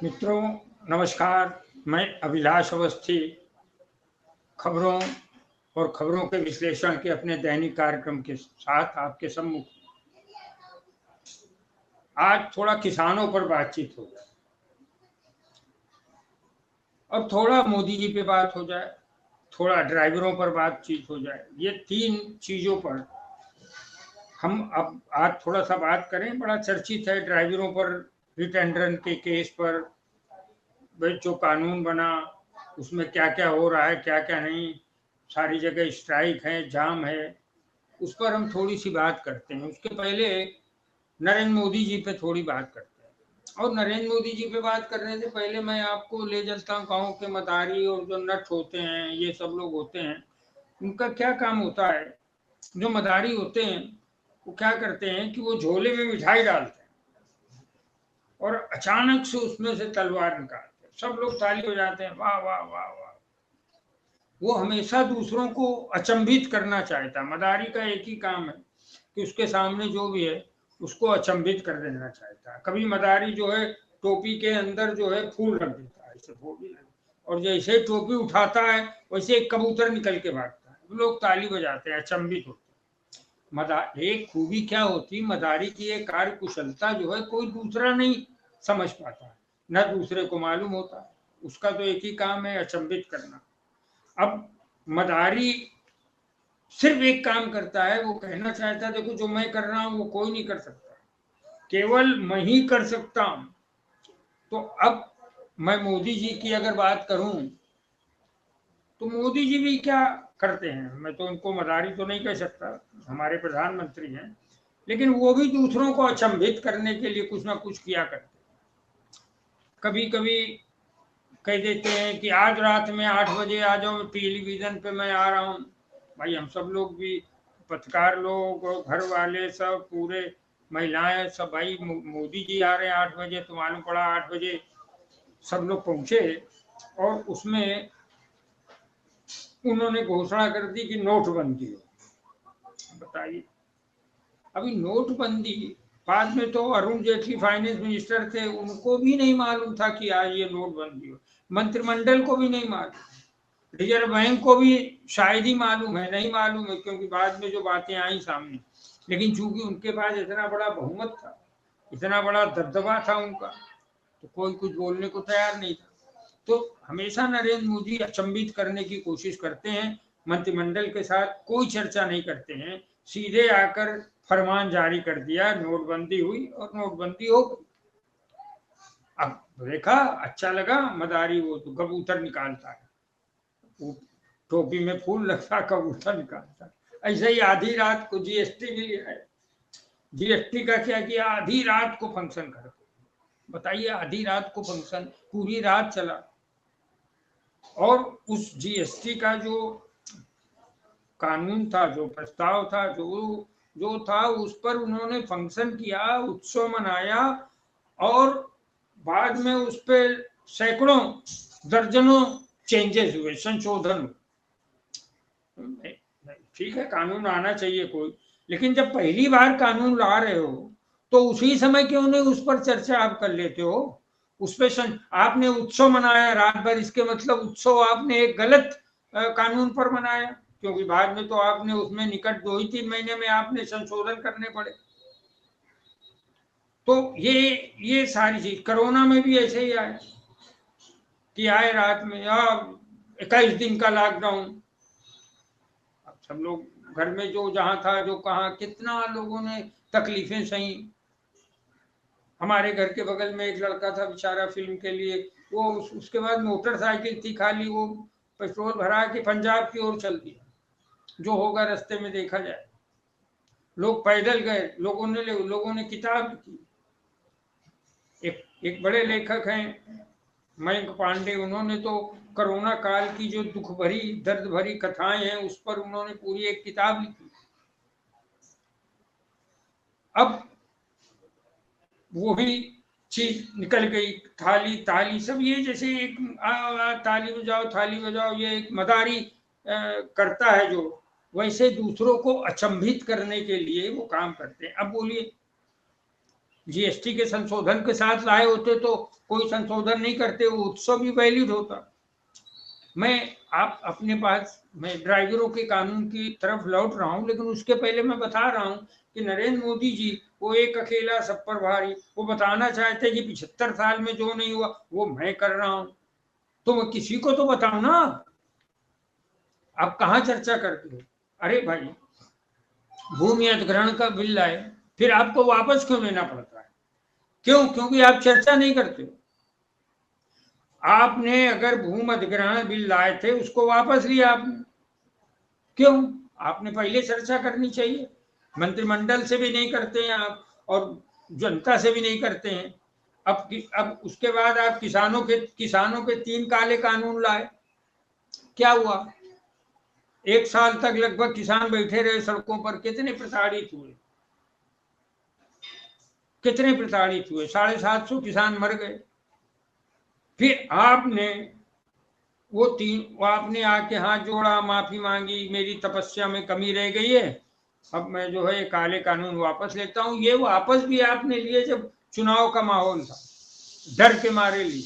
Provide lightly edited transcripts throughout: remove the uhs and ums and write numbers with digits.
मित्रों नमस्कार। मैं अभिलाष अवस्थी खबरों और खबरों के विश्लेषण के अपने दैनिक कार्यक्रम के साथ आपके सम्मुख। आज थोड़ा किसानों पर बातचीत हो जाए और थोड़ा मोदी जी पे बात हो जाए, थोड़ा ड्राइवरों पर बातचीत हो जाए। ये तीन चीजों पर हम अब आज थोड़ा सा बात करें। बड़ा चर्चित है ड्राइवरों पर, हिट एंड रन के केस पर। जो कानून बना उसमें क्या क्या हो रहा है, क्या क्या नहीं। सारी जगह स्ट्राइक है, जाम है। उस पर हम थोड़ी सी बात करते हैं। उसके पहले नरेंद्र मोदी जी पे थोड़ी बात करते हैं। और नरेंद्र मोदी जी पे बात करने से पहले मैं आपको ले चलता हूँ गाँव के मदारी और जो नट होते हैं, ये सब लोग होते हैं। उनका क्या काम होता है? जो मदारी होते हैं वो क्या करते हैं कि वो झोले में मिठाई डालते हैं और अचानक से उसमें से तलवार निकालते हैं। सब लोग ताली बजाते हैं, वाह वाह वाह वाह। वो हमेशा दूसरों को अचंभित करना चाहता है। मदारी का एक ही काम है कि उसके सामने जो भी है उसको अचंभित कर देना चाहता है। कभी मदारी जो है टोपी के अंदर जो है फूल रख देता है, ऐसे फूल, और जैसे टोपी उठाता है वैसे एक कबूतर निकल के भागता है। लोग ताली बजाते हैं, अचंभित होते हैं। एक खूबी क्या होती, मदारी की एक कार्य कुशलता जो है कोई दूसरा नहीं समझ पाता है, न दूसरे को मालूम होता है। उसका तो एक ही काम है, अचंभित करना। अब मदारी सिर्फ एक काम करता है, वो कहना चाहता है देखो जो मैं कर रहा हूं वो कोई नहीं कर सकता, केवल मैं ही कर सकता हूं। तो अब मैं मोदी जी की अगर बात करूं तो मोदी जी भी क्या करते हैं, मैं तो उनको मदारी तो नहीं कह सकता, हमारे प्रधानमंत्री हैं, लेकिन वो भी दूसरों को अचंभित करने के लिए कुछ ना कुछ किया करते हैं। कभी कभी कह देते हैं कि आज रात में 8 बजे आ जाओ, टेलीविजन पे मैं आ रहा हूँ। भाई हम सब लोग भी, पत्रकार लोग और घर वाले सब पूरे, महिलाएं सब, भाई मोदी जी आ रहे हैं 8 बजे, तो मालूम पड़ा 8 बजे सब लोग पहुंचे और उसमें उन्होंने घोषणा कर दी कि नोटबंदी हो। बताइए, अभी नोटबंदी, बाद में तो अरुण जेटली फाइनेंस मिनिस्टर थे, उनको भी नहीं मालूम था कि आज ये नोटबंदी हो। मंत्रिमंडल को भी नहीं मालूम, रिजर्व बैंक को भी शायद ही मालूम है, नहीं मालूम है, क्योंकि बाद में जो बातें आई सामने। लेकिन चूंकि उनके पास इतना बड़ा बहुमत था, इतना बड़ा दबदबा था उनका, तो कोई कुछ बोलने को तैयार नहीं था। तो हमेशा नरेंद्र मोदी अचंभित करने की कोशिश करते हैं, मंत्रिमंडल के साथ कोई चर्चा नहीं करते हैं, सीधे आकर फरमान जारी कर दिया, नोटबंदी हुई और नोटबंदी हो गई। अब देखा, अच्छा लगा, मदारी वो तो कबूतर निकालता है, टोपी में फूल लगता, कबूतर निकालता। ऐसे ही आधी रात को जीएसटी भी है, जीएसटी का क्या किया, आधी रात को फंक्शन कर, बताइए, आधी रात को फंक्शन, पूरी रात चला। और उस जीएसटी का जो कानून था, जो प्रस्ताव था, जो जो था, उस पर उन्होंने फंक्शन किया, उत्सव मनाया, और बाद में उस पर सैकड़ों दर्जनों चेंजेस हुए, संशोधन। ठीक है, कानून आना चाहिए कोई, लेकिन जब पहली बार कानून ला रहे हो तो उसी समय क्यों नहीं उस पर चर्चा आप कर लेते हो? उस पर आपने उत्सव मनाया रात भर, इसके मतलब उत्सव आपने एक गलत कानून पर मनाया, क्योंकि बाद में तो आपने उसमें निकट 2 ही 3 महीने में आपने संशोधन करने पड़े। तो ये सारी चीज कोरोना में भी ऐसे ही आए कि आए रात में 21 दिन का लॉकडाउन। अब सब लोग घर में जो जहां था, जो कहा, कितना लोगों ने तकलीफें सही। हमारे घर के बगल में एक लड़का था बेचारा, फिल्म के लिए, वो उसके बाद मोटरसाइकिल थी खाली, वो पेट्रोल भरा के पंजाब की ओर चल दिया, जो होगा रास्ते में देखा जाए। लोग पैदल गए, लोगों ने किताब लिखी। एक बड़े लेखक हैं मयंक पांडे, उन्होंने तो कोरोना काल की जो दुख भरी, दर्द भरी कथाएं हैं उस पर उन्होंने पूरी एक किताब लिखी। अब वो भी चीज निकल गई, थाली ताली सब, ये जैसे एक ताली बजाओ, ये एक मदारी करता है जो, वैसे दूसरों को अचंभित करने के लिए वो काम करते हैं। अब बोलिए, जीएसटी के संशोधन के साथ लाए होते तो कोई संशोधन नहीं करते, वो उत्सव भी वैलिड होता। आप अपने पास मैं ड्राइवरों के कानून की तरफ लौट रहा हूं, लेकिन उसके पहले मैं बता रहा हूं कि नरेंद्र मोदी जी वो एक अकेला सब पर भारी, वो बताना चाहते कि 75 साल में जो नहीं हुआ वो मैं कर रहा हूं, तो मैं किसी को तो बताऊं ना। आप कहां चर्चा करते हो? अरे भाई, भूमि अधिग्रहण का बिल लाए, फिर आपको वापस क्यों लेना पड़ता है? क्यों? क्योंकि आप चर्चा नहीं करते हो। आपने अगर भूमि अधिग्रहण बिल लाए थे, उसको वापस लिया आपने, क्यों? आपने पहले चर्चा करनी चाहिए। मंत्रिमंडल से भी नहीं करते हैं आप, और जनता से भी नहीं करते हैं। अब उसके बाद आप किसानों के 3 काले कानून लाए। क्या हुआ? 1 साल तक लगभग किसान बैठे रहे सड़कों पर। कितने प्रताड़ित हुए, कितने प्रताड़ित हुए, 750 किसान मर गए। फिर आपने आके हाथ जोड़ा, माफी मांगी, मेरी तपस्या में कमी रह गई है, अब मैं जो है काले कानून वापस लेता हूं। ये वापस भी आपने लिए जब चुनाव का माहौल था, डर के मारे लिए।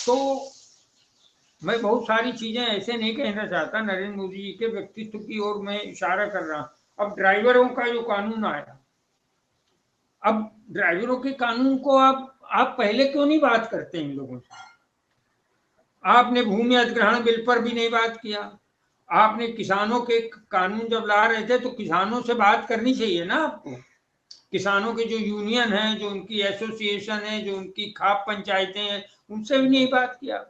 तो मैं बहुत सारी चीजें ऐसे नहीं कहना चाहता, नरेंद्र मोदी जी के व्यक्तित्व की ओर मैं इशारा कर रहा हूं। अब ड्राइवरों का जो कानून आया, अब ड्राइवरों के कानून को आप पहले क्यों नहीं बात करते इन लोगों से? आपने भूमि अधिग्रहण बिल पर भी नहीं बात किया। आपने किसानों के कानून जब ला रहे थे तो किसानों से बात करनी चाहिए ना आपको। किसानों के जो यूनियन है, जो उनकी एसोसिएशन है, जो उनकी खाप पंचायतें हैं, उनसे भी नहीं बात किया,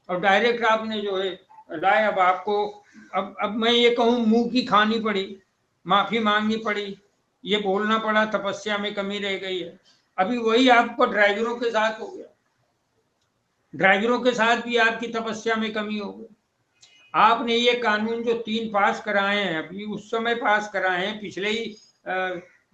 और डायरेक्ट आपने जो है लाए। अब आपको अब मैं ये कहूं, मुंह की खानी पड़ी, माफी मांगनी पड़ी, ये बोलना पड़ा तपस्या में कमी रह गई है। अभी वही आपको ड्राइवरों के साथ हो गया, ड्राइवरों के साथ भी आपकी तपस्या में कमी हो गई। आपने ये कानून जो 3 पास कराए हैं, अभी उस समय पास कराए हैं, पिछले ही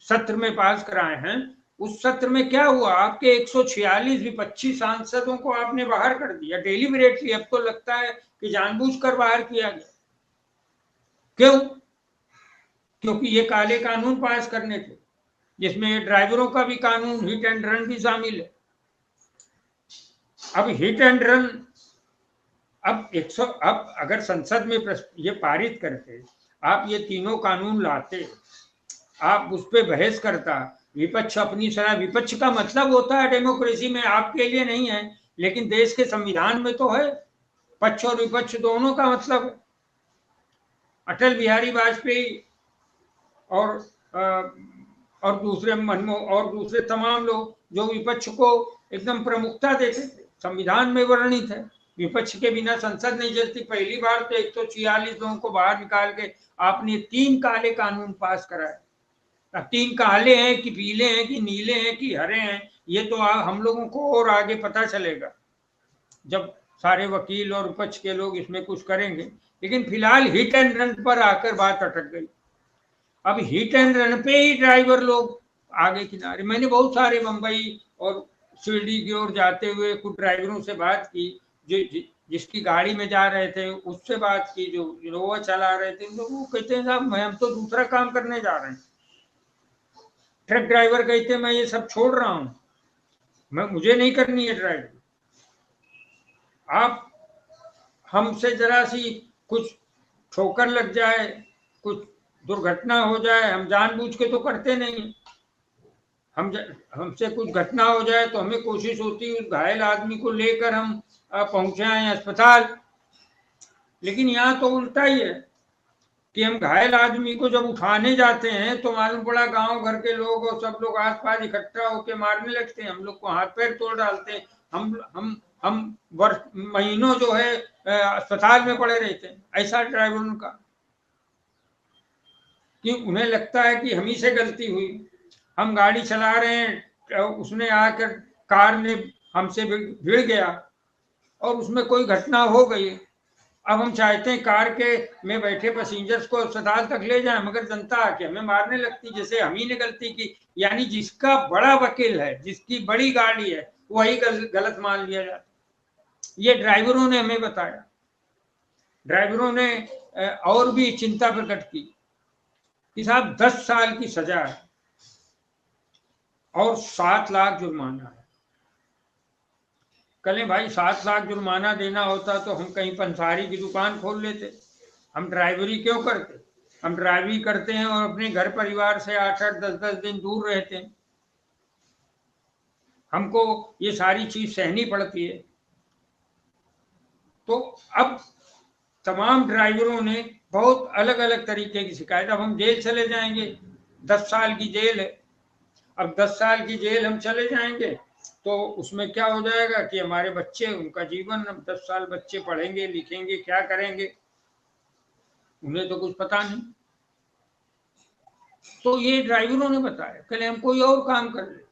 सत्र में पास कराए हैं। उस सत्र में क्या हुआ? आपके 146 विपक्षी सांसदों को आपने बाहर कर दिया डेलिबरेटली। अब तो लगता है कि जानबूझकर बाहर किया गया। क्यों? क्योंकि ये काले कानून पास करने थे, जिसमें ड्राइवरों का भी कानून हिट एंड रन भी शामिल है। अब हिट एंड रन, अब अगर संसद में ये पारित करते, आप ये तीनों कानून लाते, आप उस पर बहस करता, विपक्ष अपनी सलाह, विपक्ष का मतलब होता है डेमोक्रेसी में, आपके लिए नहीं है लेकिन देश के संविधान में तो है, पक्ष और विपक्ष दोनों का मतलब है। अटल बिहारी वाजपेयी और दूसरे तमाम लोग जो विपक्ष को एकदम प्रमुखता देते थे, संविधान में वर्णित है, विपक्ष के बिना संसद नहीं चलती। पहली बार तो 146 लोगों को बाहर निकाल के आपने 3 काले कानून पास कराए। 3 काले हैं कि पीले हैं कि नीले हैं कि हरे हैं, ये तो हम लोगों को और आगे पता चलेगा जब सारे वकील और विपक्ष के लोग इसमें कुछ करेंगे। लेकिन फिलहाल हिट एंड रन पर आकर बात अटक गई। अब हिट एंड रन पे ही ड्राइवर लोग आगे किनारे। मैंने बहुत सारे मुंबई और शिरडी की ओर जाते हुए कुछ ड्राइवरों से बात की, जिसकी गाड़ी में जा रहे थे उससे बात की, जो इनोवा चला रहे थे, वो कहते हैं साहब हम तो दूसरा काम करने जा रहे हैं। ट्रक ड्राइवर कहते मैं ये सब छोड़ रहा हूं, मुझे नहीं करनी है ड्राइवर। आप हमसे जरा सी कुछ ठोकर लग जाए, कुछ दुर्घटना हो जाए, हम जानबूझ के तो करते नहीं। हमसे कुछ घटना हो जाए तो हमें कोशिश होती है उस घायल आदमी को लेकर हम पहुंचाएं अस्पताल। लेकिन यहाँ तो उल्टा ही है कि हम घायल आदमी को जब उठाने जाते हैं तो मालूम पड़ा गांव घर के लोग और सब लोग आसपास इकट्ठा होकर मारने लगते हैं, हम लोग को हाथ पैर तोड़ डालते हैं। हम वर्ष महीनों जो है अस्पताल में पड़े रहते हैं। ऐसा ड्राइवरों का, कि उन्हें लगता है कि हम ही से गलती हुई, हम गाड़ी चला रहे हैं, उसने आकर कार में हमसे भिड़ गया और उसमें कोई घटना हो गई। अब हम चाहते हैं कार के में बैठे पैसेंजर्स को अस्पताल तक ले जाएं, मगर जनता आके हमें मारने लगती जैसे हम ही ने गलती की। यानी जिसका बड़ा वकील है, जिसकी बड़ी गाड़ी है, वही गलत मान लिया जाता। ये ड्राइवरों ने हमें बताया। ड्राइवरों ने और भी चिंता प्रकट की कि साहब 10 साल की सजा है, और 7 लाख जुर्माना है। कल भाई 7 लाख जुर्माना देना होता तो हम कहीं पंसारी की दुकान खोल लेते। हम ड्राइवरी क्यों करते? हम ड्राइवरी करते हैं और अपने घर परिवार से 8-8 10-10 दिन दूर रहते हैं। हमको ये सारी चीज सहनी पड़ती है। तो अब तमाम ड्राइवरों ने बहुत अलग अलग तरीके की शिकायत। अब हम जेल चले जाएंगे, 10 साल की जेल है। अब 10 साल की जेल हम चले जाएंगे तो उसमें क्या हो जाएगा कि हमारे बच्चे, उनका जीवन, अब 10 साल बच्चे पढ़ेंगे लिखेंगे, क्या करेंगे, उन्हें तो कुछ पता नहीं। तो ये ड्राइवरों ने बताया, पहले हम कोई और काम कर ले।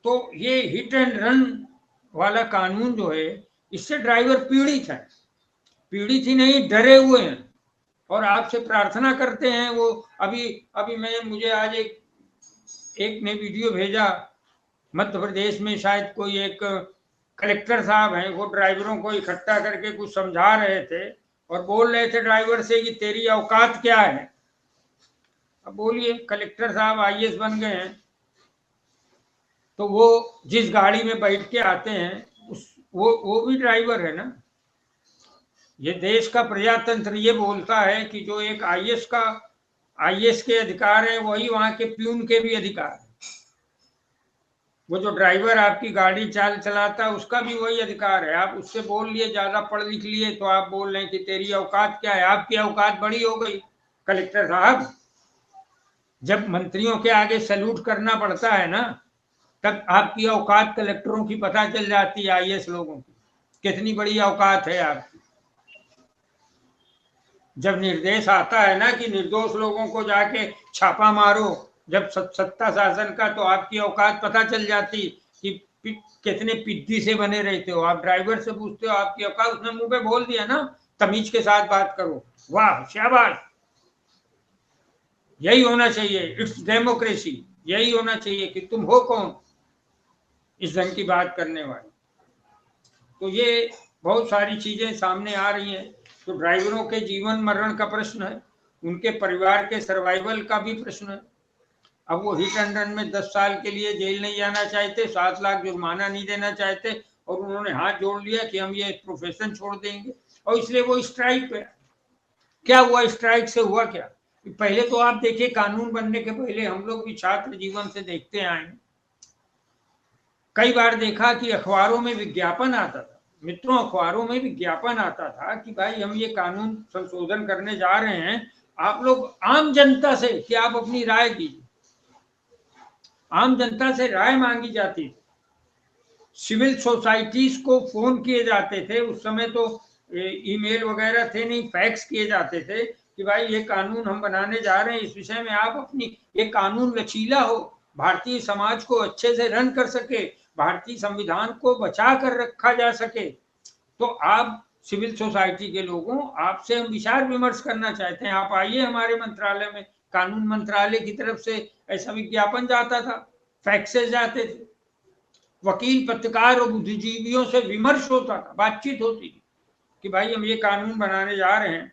तो ये हिट एंड रन वाला कानून जो है, इससे ड्राइवर पीड़ित है, पीड़ित ही नहीं डरे हुए हैं और आपसे प्रार्थना करते हैं। वो अभी अभी मुझे आज एक ने वीडियो भेजा, मध्य प्रदेश में शायद कोई एक कलेक्टर साहब हैं, वो ड्राइवरों को इकट्ठा करके कुछ समझा रहे थे और बोल रहे थे ड्राइवर से कि तेरी औकात क्या है। अब बोलिए, कलेक्टर साहब आईएएस बन गए हैं तो वो जिस गाड़ी में बैठ के आते हैं वो भी ड्राइवर है ना। ये देश का प्रजातंत्र ये बोलता है कि जो एक आईएएस के अधिकार है वही वहां के प्यून के भी अधिकार है। वो जो ड्राइवर आपकी गाड़ी चलाता है उसका भी वही अधिकार है। आप उससे बोल लिए, ज्यादा पढ़ लिख लिए तो आप बोल रहे हैं कि तेरी औकात क्या है। आपकी औकात बड़ी हो गई कलेक्टर साहब। जब मंत्रियों के आगे सैल्यूट करना पड़ता है ना, तब आपकी औकात कलेक्टरों की पता चल जाती है, आईएएस लोगों की कितनी बड़ी औकात है आपकी। जब निर्देश आता है ना कि निर्दोष लोगों को जाके छापा मारो, जब सत्ता शासन का, तो आपकी औकात पता चल जाती कि कितने पिद्दी से बने रहते हो। आप ड्राइवर से पूछते हो आपकी औकात, उसने मुंह पे बोल दिया ना, तमीज के साथ बात करो, वाह शाबाश। यही होना चाहिए, इट्स डेमोक्रेसी। यही होना चाहिए कि तुम हो कौन इस ढंग की बात करने वाले। तो ये बहुत सारी चीजें सामने आ रही हैं। तो ड्राइवरों के जीवन मरण का प्रश्न है, उनके परिवार के सर्वाइवल का भी प्रश्न है। अब वो हिट एंड रन में 10 साल के लिए जेल नहीं जाना चाहते, 7 लाख जुर्माना नहीं देना चाहते और उन्होंने हाथ जोड़ लिया कि हम ये प्रोफेशन छोड़ देंगे और इसलिए वो स्ट्राइक पे। क्या हुआ स्ट्राइक से? हुआ क्या? पहले तो आप देखिए, कानून बनने के पहले हम लोग भी छात्र जीवन से देखते आए, कई बार देखा कि अखबारों में विज्ञापन आता था। मित्रों, अखबारों में विज्ञापन आता था कि भाई हम ये कानून संशोधन करने जा रहे हैं, आप लोग आम जनता से कि आप अपनी राय दीजिए। आम जनता से राय मांगी जाती थी, सिविल सोसाइटीज को फोन किए जाते थे। उस समय तो ईमेल वगैरह थे नहीं, फैक्स किए जाते थे कि भाई ये कानून हम बनाने जा रहे हैं, इस विषय में आप अपनी, ये कानून लचीला हो, भारतीय समाज को अच्छे से रन कर सके, भारतीय संविधान को बचा कर रखा जा सके, तो आप सिविल सोसाइटी के लोगों, आपसे हम विचार विमर्श करना चाहते हैं, आप आइए हमारे मंत्रालय में। कानून मंत्रालय की तरफ से ऐसा विज्ञापन जाता था, फैक्सेस जाते थे, वकील, पत्रकार और बुद्धिजीवियों से विमर्श होता था, बातचीत होती थी कि भाई हम ये कानून बनाने जा रहे हैं,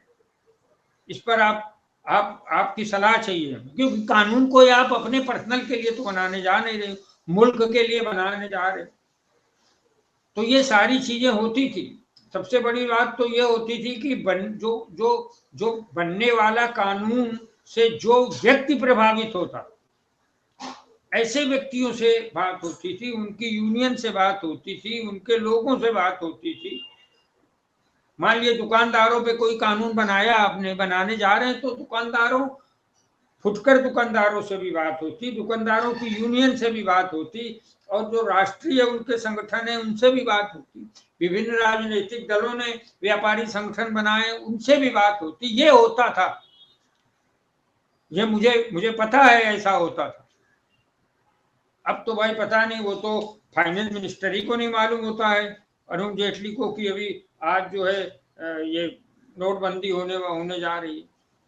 इस पर आपकी सलाह चाहिए। क्योंकि कानून को आप अपने पर्सनल के लिए तो बनाने जा नहीं रहे, मुल्क के लिए बनाने जा रहे। तो ये सारी चीजें होती थी। सबसे बड़ी बात तो ये होती थी कि जो बनने वाला कानून से जो व्यक्ति प्रभावित होता, ऐसे व्यक्तियों से बात होती थी, उनकी यूनियन से बात होती थी, उनके लोगों से बात होती थी। मान लिए दुकानदारों पे कोई कानून बनाया आपने, बनाने जा रहे हैं, तो दुकानदारों, फुटकर दुकानदारों से भी बात होती, दुकानदारों की यूनियन से भी बात होती, और जो राष्ट्रीय उनके संगठन है उनसे भी बात होती, विभिन्न राजनीतिक दलों ने व्यापारी संगठन बनाए उनसे भी बात होती। ये होता था, ये मुझे पता है ऐसा होता था। अब तो भाई पता नहीं, वो तो फाइनेंस मिनिस्टर ही को नहीं मालूम होता है अरुण जेटली को कि अभी आज जो है ये नोटबंदी होने जा रही है।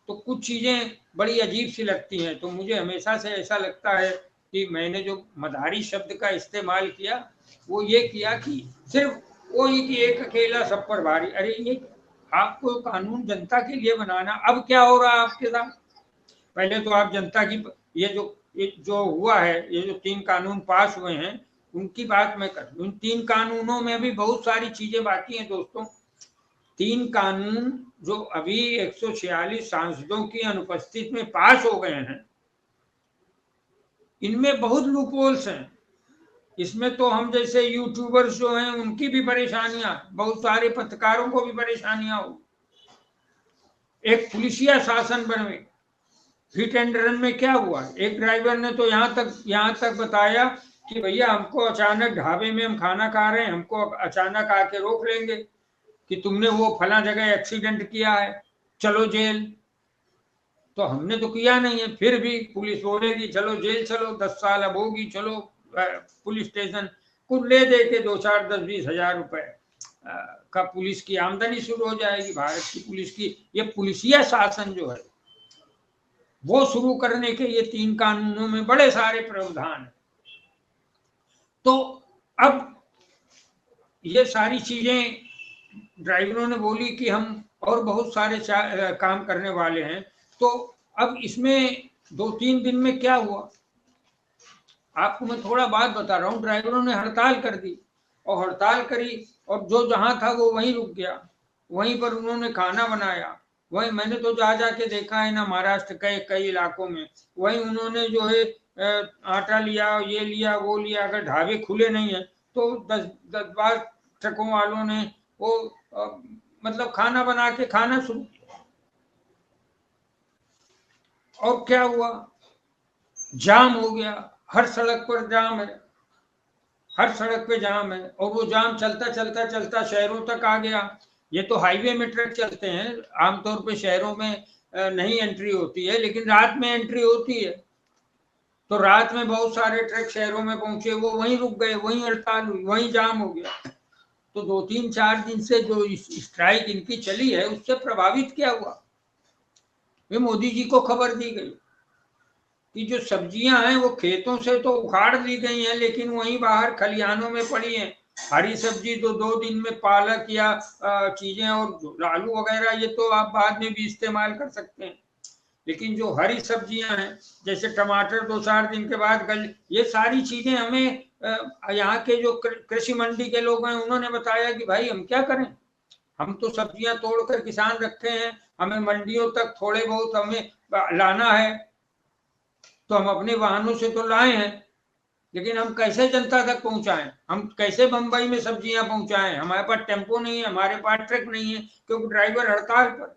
तो कुछ चीजें बड़ी अजीब सी लगती हैं। तो मुझे हमेशा से ऐसा लगता है कि मैंने जो मदारी शब्द का इस्तेमाल किया, वो ये किया कि सिर्फ वो ही कि एक अकेला सब पर भारी। अरे ये आपको कानून जनता के लिए बनाना, अब क्या हो रहा है आपके साथ? पहले तो आप जनता की, ये जो ये जो हुआ है, ये जो 3 कानून पास हुए हैं उनकी बात मैं कर, उन 3 कानूनों में भी बहुत सारी चीजें बाकी हैं दोस्तों। 3 कानून जो अभी 146 सांसदों की अनुपस्थिति में पास हो गए हैं, इनमें बहुत लूपहोल्स हैं। इसमें तो हम जैसे यूट्यूबर्स जो हैं उनकी भी परेशानियां, बहुत सारे पत्रकारों को भी परेशानियां हो। एक पुलिसिया शासन बने। हिट एंड रन में क्या हुआ, एक ड्राइवर ने तो यहाँ तक बताया कि भैया हमको अचानक ढाबे में हम खाना खा रहे हैं, हमको अचानक आके रोक लेंगे कि तुमने वो फला जगह एक्सीडेंट किया है, चलो जेल। तो हमने तो किया नहीं है, फिर भी पुलिस बोलेगी चलो जेल चलो, 10 साल अब होगी, चलो पुलिस स्टेशन। कुछ ले दे के 2, 4, 10, 20 हजार रुपए का पुलिस की आमदनी शुरू हो जाएगी। भारत की पुलिस की ये पुलिसिया शासन जो है वो शुरू करने के ये 3 कानूनों में बड़े सारे प्रावधान है। तो अब ये सारी चीजें ड्राइवरों ने बोली कि हम और बहुत सारे काम करने वाले हैं। तो अब इसमें 2-3 दिन में क्या हुआ, आपको मैं थोड़ा बात बता रहा हूँ। ड्राइवरों ने हड़ताल कर दी, और हड़ताल करी और जो जहां था वो वहीं रुक गया, वहीं पर उन्होंने खाना बनाया। वही मैंने तो जा जाके देखा है ना, महाराष्ट्र के कई इलाकों में वहीं उन्होंने जो है आटा लिया, ये लिया, वो लिया। अगर ढाबे खुले नहीं है तो 10-12 ट्रकों वालों ने वो मतलब खाना बना के खाना शुरू किया। और क्या हुआ, जाम हो गया, हर सड़क पर जाम है, हर सड़क पे जाम है। और वो जाम चलता चलता चलता शहरों तक आ गया। ये तो हाईवे में ट्रक चलते हैं, आमतौर पे शहरों में नहीं एंट्री होती है, लेकिन रात में एंट्री होती है। तो रात में बहुत सारे ट्रक शहरों में पहुंचे, वो वहीं रुक गए, वहीं हड़ताल हुई, वहीं जाम हो गया। तो 2-3-4 दिन से जो स्ट्राइक इनकी चली है उससे प्रभावित क्या हुआ, वे मोदी जी को खबर दी गई कि जो सब्जियां हैं वो खेतों से तो उखाड़ दी गई हैं, लेकिन वहीं बाहर खलिहानों में पड़ी हैं। हरी सब्जी तो 2 दिन में, पालक या चीजें और आलू वगैरह ये तो आप बाद में भी इस्तेमाल कर सकते हैं, लेकिन जो हरी सब्जियां हैं जैसे टमाटर 2-4 दिन के बाद गल, ये सारी चीजें हमें यहाँ के जो कृषि मंडी के लोग हैं उन्होंने बताया कि भाई हम क्या करें, हम तो सब्जियां तोड़कर किसान रखे हैं, हमें मंडियों तक थोड़े बहुत हमें लाना है, तो हम अपने वाहनों से तो लाए हैं, लेकिन हम कैसे जनता तक पहुंचाएं, हम कैसे बंबई में सब्जियां पहुंचाएं, हमारे पास टेम्पो नहीं है, हमारे पास ट्रक नहीं है, क्योंकि ड्राइवर हड़ताल पर।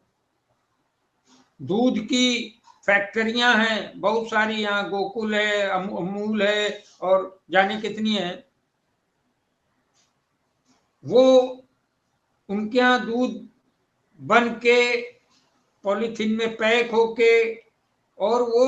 दूध की फैक्ट्रियां हैं बहुत सारी, यहाँ गोकुल है, अमूल है और जाने कितनी है। वो उनके यहाँ दूध बन के पॉलीथीन में पैक होके और वो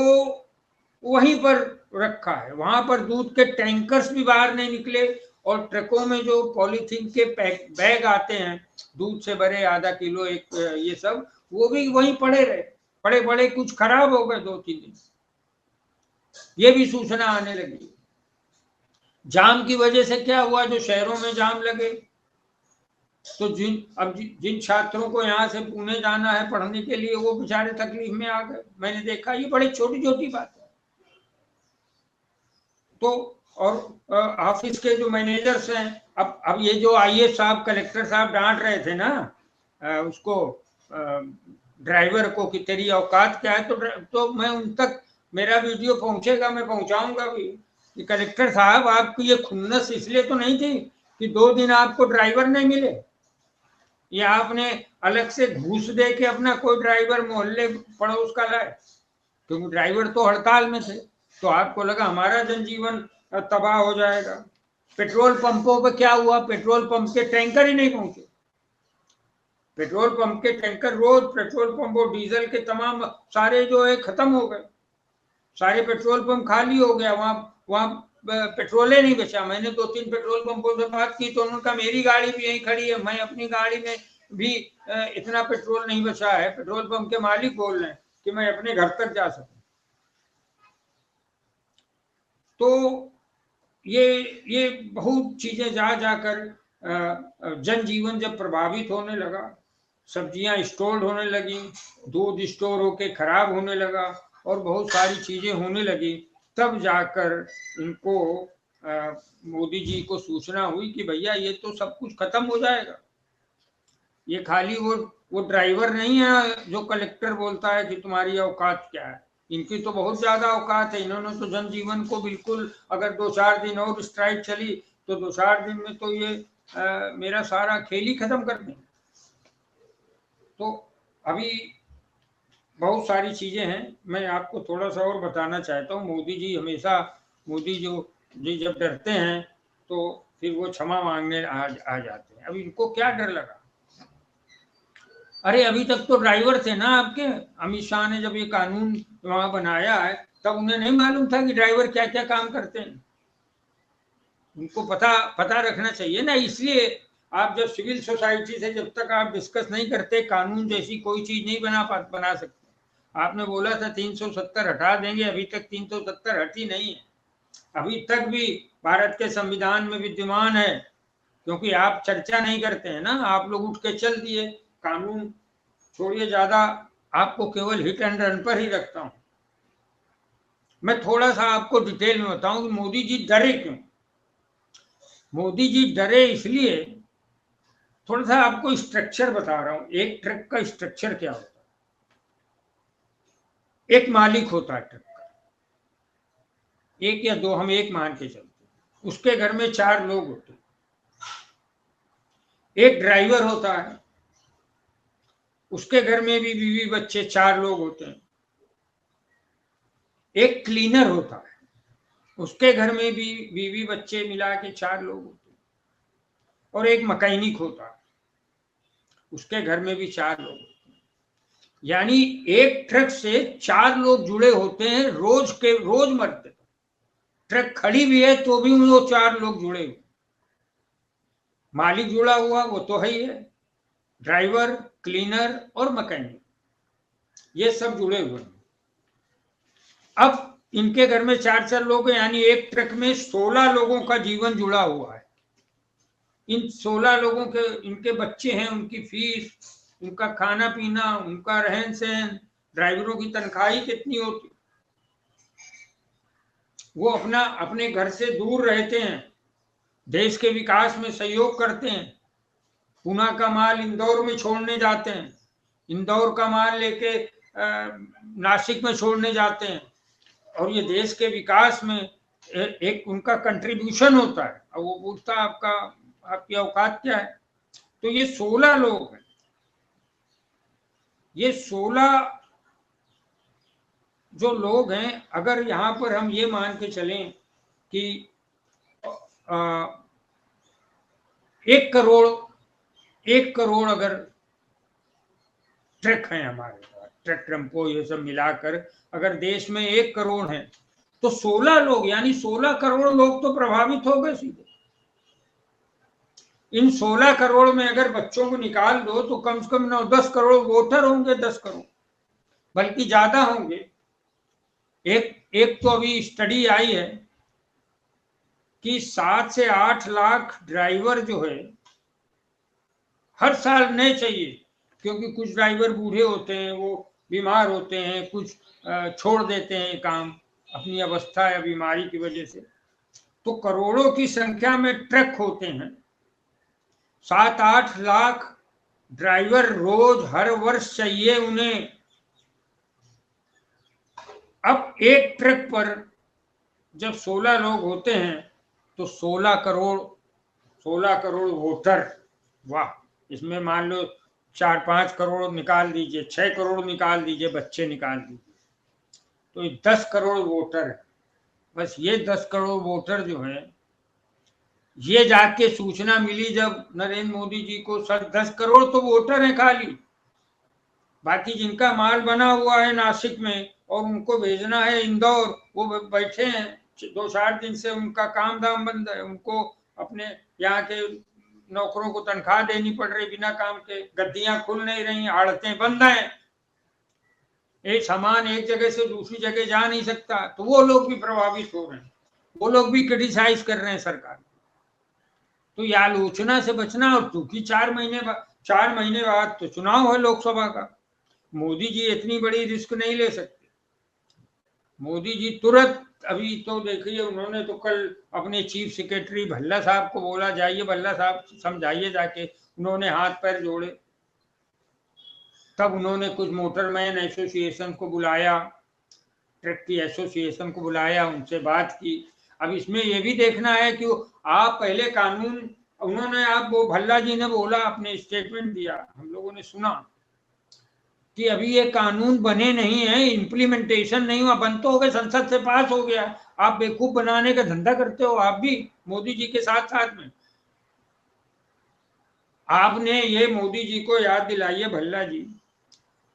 वहीं पर रखा है, वहां पर दूध के टैंकर्स भी बाहर नहीं निकले। और ट्रकों में जो पॉलीथीन के बैग आते हैं दूध से भरे, आधा किलो एक, ये सब वो भी वहीं पड़े रहे, बड़े बड़े, कुछ खराब हो गए 2-3 दिन। ये भी सूचना आने लगी। जाम की वजह से क्या हुआ, जो शहरों में जाम लगे तो जिन छात्रों को यहाँ से पुणे जाना है पढ़ने के लिए वो बेचारे तकलीफ में आ गए। मैंने देखा, ये बड़ी छोटी छोटी बात है। तो और ऑफिस के जो मैनेजर्स हैं, अब ये जो आईएएस साहब, कलेक्टर साहब डांट रहे थे ना उसको, ड्राइवर को कि तेरी औकात क्या है, तो मैं उन तक मेरा वीडियो पहुंचेगा, मैं पहुंचाऊंगा भी कि कलेक्टर साहब आपकी ये खुन्नस इसलिए तो नहीं थी कि 2 दिन आपको ड्राइवर नहीं मिले, या आपने अलग से घूस दे के अपना कोई ड्राइवर मोहल्ले पड़ोस का लाए, क्योंकि ड्राइवर तो हड़ताल में थे। तो आपको लगा हमारा जनजीवन तबाह हो जाएगा। पेट्रोल पंपों पर क्या हुआ, पेट्रोल पंप के टैंकर ही नहीं पहुंचे। पेट्रोल पंप के टैंकर, रोज पेट्रोल पंप और डीजल के तमाम सारे जो है खत्म हो गए, सारे पेट्रोल पंप खाली हो गया, वहां पेट्रोल ही नहीं बचा। मैंने 2-3 पेट्रोल पंपों से बात की तो उन्होंने कहा मेरी गाड़ी भी यहीं खड़ी है, मैं अपनी गाड़ी में भी इतना पेट्रोल नहीं बचा है। पेट्रोल पंप के मालिक बोल रहे हैं कि मैं अपने घर तक जा सकूं। तो ये बहुत चीजें जा जाकर जनजीवन जब प्रभावित होने लगा, सब्जियां स्टोर होने लगी, दूध स्टोर होके खराब होने लगा और बहुत सारी चीजें होने लगी, तब जाकर इनको मोदी जी को सूचना हुई कि भैया ये तो सब कुछ खत्म हो जाएगा, ये खाली वो ड्राइवर नहीं है जो कलेक्टर बोलता है कि तुम्हारी औकात क्या है, इनकी तो बहुत ज्यादा औकात है। इन्होंने तो जनजीवन को बिल्कुल, अगर 2-4 दिन और स्ट्राइक चली तो 2-4 दिन में तो ये मेरा सारा खेल ही खत्म कर देंगे। तो अभी बहुत सारी चीजें हैं, मैं आपको थोड़ा सा और बताना चाहता हूँ। मोदी जी हमेशा, मोदी जी जब डरते हैं तो फिर वो क्षमा मांगने आ जाते हैं। अब इनको क्या डर लगा? अरे अभी तक तो ड्राइवर थे ना आपके, अमित शाह ने जब ये कानून वहां बनाया है तब उन्हें नहीं मालूम था कि ड्राइवर क्या क्या काम करते हैं? उनको पता रखना चाहिए ना। इसलिए आप जब सिविल सोसाइटी से जब तक आप डिस्कस नहीं करते, कानून जैसी कोई चीज नहीं बना सकते। आपने बोला था 370 हटा देंगे, अभी तक 370 हटी नहीं है, अभी तक भी भारत के संविधान में विद्यमान है। क्योंकि आप चर्चा नहीं करते हैं ना, आप लोग उठ के चल दिए। कानून छोड़िए, ज्यादा आपको केवल हिट एंड रन पर ही रखता हूं। मैं थोड़ा सा आपको डिटेल में बताऊं कि मोदी जी डरे क्यों। मोदी जी डरे इसलिए, थोड़ा सा आपको स्ट्रक्चर बता रहा हूं। एक ट्रक का स्ट्रक्चर क्या होता है? एक मालिक होता है ट्रक का, एक या दो, हम एक मान के चलते हैं। उसके घर में 4 लोग होते हैं। एक ड्राइवर होता है, उसके घर में भी बीवी बच्चे 4 लोग होते हैं। एक क्लीनर होता है, उसके घर में भी बीवी बच्चे मिला के 4 लोग होते हैं। और एक मैकेनिक होता है, उसके घर में भी 4 लोग होते हैं। यानी एक ट्रक से 4 लोग जुड़े होते हैं, रोज मरते। ट्रक खड़ी भी है तो भी वो 4 लोग जुड़े हुए। मालिक जुड़ा हुआ वो तो है ही है, ड्राइवर, क्लीनर और मैकेनिक, ये सब जुड़े हुए हैं। अब इनके घर में 4 लोग हैं, यानी एक ट्रक में 16 लोगों का जीवन जुड़ा हुआ है। इन 16 लोगों के, इनके बच्चे हैं, उनकी फीस, उनका खाना पीना, उनका रहन सहन, ड्राइवरों की तनख्वाही कितनी होती। वो अपने घर से दूर रहते हैं, देश के विकास में सहयोग करते हैं। पुणे का माल इंदौर में छोड़ने जाते हैं, इंदौर का माल लेके नासिक में छोड़ने जाते हैं। और ये देश के विकास में एक उनका कंट्रीब्यूशन होता है। और वो पूछता है आपकी औकात क्या है? तो ये 16 लोग हैं। ये 16 जो लोग हैं, अगर यहाँ पर हम ये मान के चलें कि 1 करोड़ अगर ट्रक हैं हमारे पास, ट्रक टेम्पो ये सब मिलाकर अगर देश में 1 करोड़ है तो 16 लोग यानी 16 करोड़ लोग तो प्रभावित हो गए सीधे। इन 16 करोड़ में अगर बच्चों को निकाल दो तो कम से कम 9-10 करोड़ वोटर होंगे, 10 करोड़ बल्कि ज्यादा होंगे। एक तो अभी स्टडी आई है कि 7 से 8 लाख ड्राइवर जो है हर साल नए चाहिए। क्योंकि कुछ ड्राइवर बूढ़े होते हैं, वो बीमार होते हैं, कुछ छोड़ देते हैं काम अपनी अवस्था या बीमारी की वजह से। तो करोड़ों की संख्या में ट्रक होते हैं, 7-8 लाख ड्राइवर रोज हर वर्ष चाहिए उन्हें। अब एक ट्रक पर जब 16 लोग होते हैं तो 16 करोड़ वोटर, वाह, इसमें मान लो 4-5 करोड़ निकाल दीजिए, 6 करोड़ निकाल दीजिए, बच्चे निकाल दीजिए, तो 10 करोड़ वोटर है। बस ये 10 करोड़ वोटर जो है, ये जाके सूचना मिली जब नरेंद्र मोदी जी को, सर 10 करोड़ तो वोटर हैं खाली, बाकी जिनका माल बना हुआ है नासिक में और उनको भेजना है इंदौर, वो बैठे हैं 2-4 दिन से, उनका काम धाम बंद है। उनको अपने यहाँ के नौकरों को तनख्वाह देनी पड़ रही बिना काम के, गद्दियां खुल नहीं रही, आड़तें बंद हैं, एक सामान एक जगह से दूसरी जगह जा नहीं सकता। तो वो लोग भी प्रभावित हो रहे हैं, वो लोग भी क्रिटिसाइज कर रहे हैं सरकार। तो ये आलोचना से बचना, और क्योंकि 4 महीने बाद तो चुनाव है लोकसभा का, मोदी जी इतनी बड़ी रिस्क नहीं ले सकते। मोदी जी तुरंत, अभी तो देखिए उन्होंने तो कल अपने चीफ सेक्रेटरी भल्ला साहब को बोला, जाइए भल्ला साहब समझाइए जाके, उन्होंने हाथ पैर जोड़े। तब उन्होंने कुछ मोटरमैन एसोसिएशन को बुलाया, ट्रक की एसोसिएशन को बुलाया, उनसे बात की। अब इसमें यह भी देखना है कि आप पहले कानून, उन्होंने, आप वो भल्ला जी ने बोला, अपने स्टेटमेंट दिया, हम लोगों ने सुना कि अभी ये कानून बने नहीं है, इम्प्लीमेंटेशन नहीं हुआ, बन तो हो गए, संसद से पास हो गया, आप बेवकूफ बनाने का धंधा करते हो, आप भी मोदी जी के साथ साथ में। आपने ये मोदी जी को याद दिलाइए भल्ला जी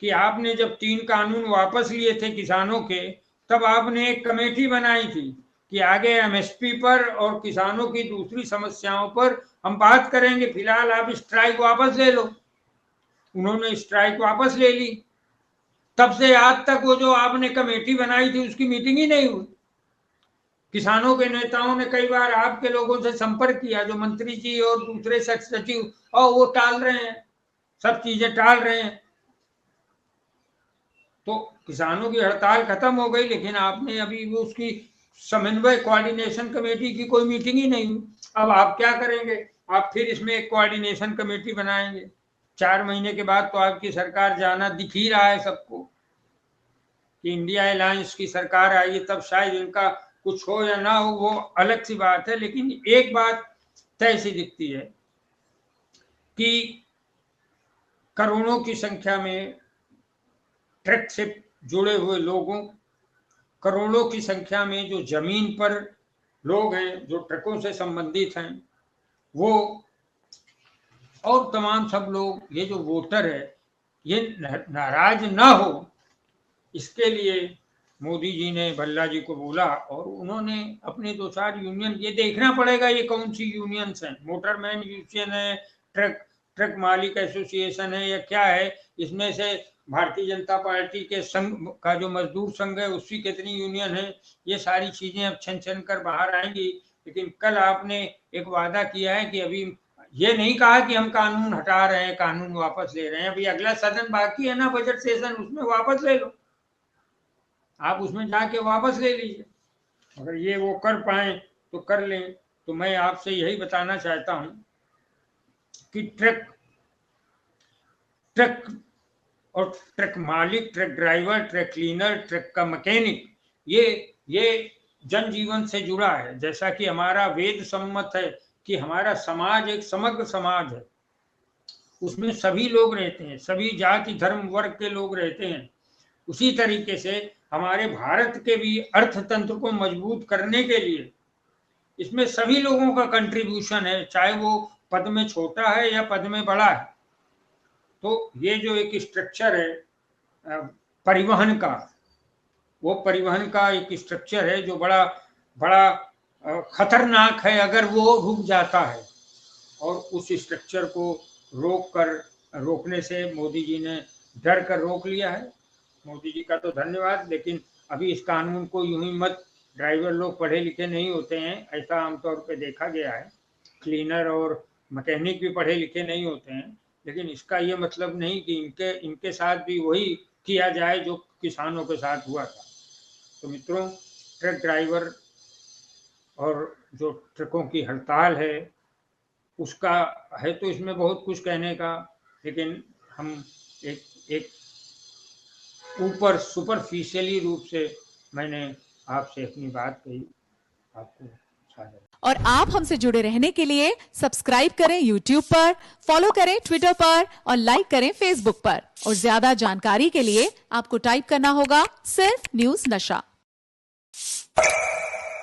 कि आपने जब 3 कानून वापस लिए थे किसानों के, तब आपने एक कमेटी बनाई थी कि आगे एमएसपी पर और किसानों की दूसरी समस्याओं पर हम बात करेंगे, फिलहाल आप स्ट्राइक वापस ले लो। उन्होंने स्ट्राइक वापस ले ली। तब से आज तक वो जो आपने कमेटी बनाई थी उसकी मीटिंग ही नहीं हुई। किसानों के नेताओं ने कई बार आपके लोगों से संपर्क किया, जो मंत्री जी और दूसरे सचिव, और वो टाल रहे हैं, सब चीजें टाल रहे हैं। तो किसानों की हड़ताल खत्म हो गई, लेकिन आपने अभी वो उसकी समन्वय कोऑर्डिनेशन कमेटी की कोई मीटिंग ही नहीं हुई। अब आप क्या करेंगे? आप फिर इसमें एक कोऑर्डिनेशन कमेटी बनाएंगे। 4 महीने के बाद तो आपकी सरकार जाना दिख ही रहा है सबको कि इंडिया अलायंस की सरकार आई है, तब शायद इनका कुछ हो या ना हो वो अलग सी बात है, लेकिन एक बात तय सी दिखती है कि करोड़ों की संख्या में ट्रक से जुड़े हुए लोगों, करोड़ों की संख्या में जो जमीन पर लोग हैं, जो ट्रकों से संबंधित हैं, वो और तमाम सब लोग, ये जो वोटर है, ये नाराज ना हो, इसके लिए मोदी जी ने भल्ला जी को बोला, और उन्होंने अपने 2-4 यूनियन, ये देखना पड़ेगा ये कौन सी यूनियंस हैं, मोटरमैन यूनियन है, ट्रक मालिक एसोसिएशन है, या क्या है, इसमें से भारतीय जनता पार्टी के संघ का जो मजदूर संघ है उसकी कितनी यूनियन है, ये सारी चीजें अब छन छन कर बाहर आएंगी। लेकिन कल आपने एक वादा किया है कि अभी ये नहीं कहा कि हम कानून हटा रहे हैं, कानून वापस ले रहे हैं, अभी अगला सदन बाकी है ना, बजट सेशन, उसमें वापस ले लो, आप उसमें जाके वापस ले लीजिए। अगर ये वो कर पाए तो कर लें। तो मैं आपसे यही बताना चाहता हूं कि ट्रक और ट्रक मालिक, truck driver, truck cleaner, truck का मैकेनिक, ये जनजीवन से जुड़ा है। जैसा कि हमारा वेद सम्मत है कि हमारा समाज एक समग्र समाज है, उसमें सभी लोग रहते हैं, सभी जाति धर्म वर्ग के लोग रहते हैं। उसी तरीके से हमारे भारत के भी अर्थतंत्र को मजबूत करने के लिए इसमें सभी लोगों का कंट्रीब्यूशन है, चाहे वो पद में छोटा है या पद में बड़ा है। तो ये जो एक स्ट्रक्चर है परिवहन का, वो परिवहन का एक स्ट्रक्चर है जो बड़ा बड़ा खतरनाक है अगर वो रुक जाता है, और उस स्ट्रक्चर को रोकने से मोदी जी ने डर कर रोक लिया है। मोदी जी का तो धन्यवाद, लेकिन अभी इस कानून को यूं ही मत, ड्राइवर लोग पढ़े लिखे नहीं होते हैं, ऐसा आमतौर पे देखा गया है, क्लीनर और मैकेनिक भी पढ़े लिखे नहीं होते हैं, लेकिन इसका ये मतलब नहीं कि इनके साथ भी वही किया जाए जो किसानों के साथ हुआ था। तो मित्रों, ट्रक ड्राइवर और जो ट्रकों की हड़ताल है उसका है तो इसमें बहुत कुछ कहने का, लेकिन हम एक ऊपर सुपरफिशियली रूप से मैंने आपसे अपनी बात कही, आपको साझा। और आप हमसे जुड़े रहने के लिए सब्सक्राइब करें YouTube पर, फॉलो करें Twitter पर और लाइक करें Facebook पर। और ज्यादा जानकारी के लिए आपको टाइप करना होगा सिर्फ न्यूज नशा।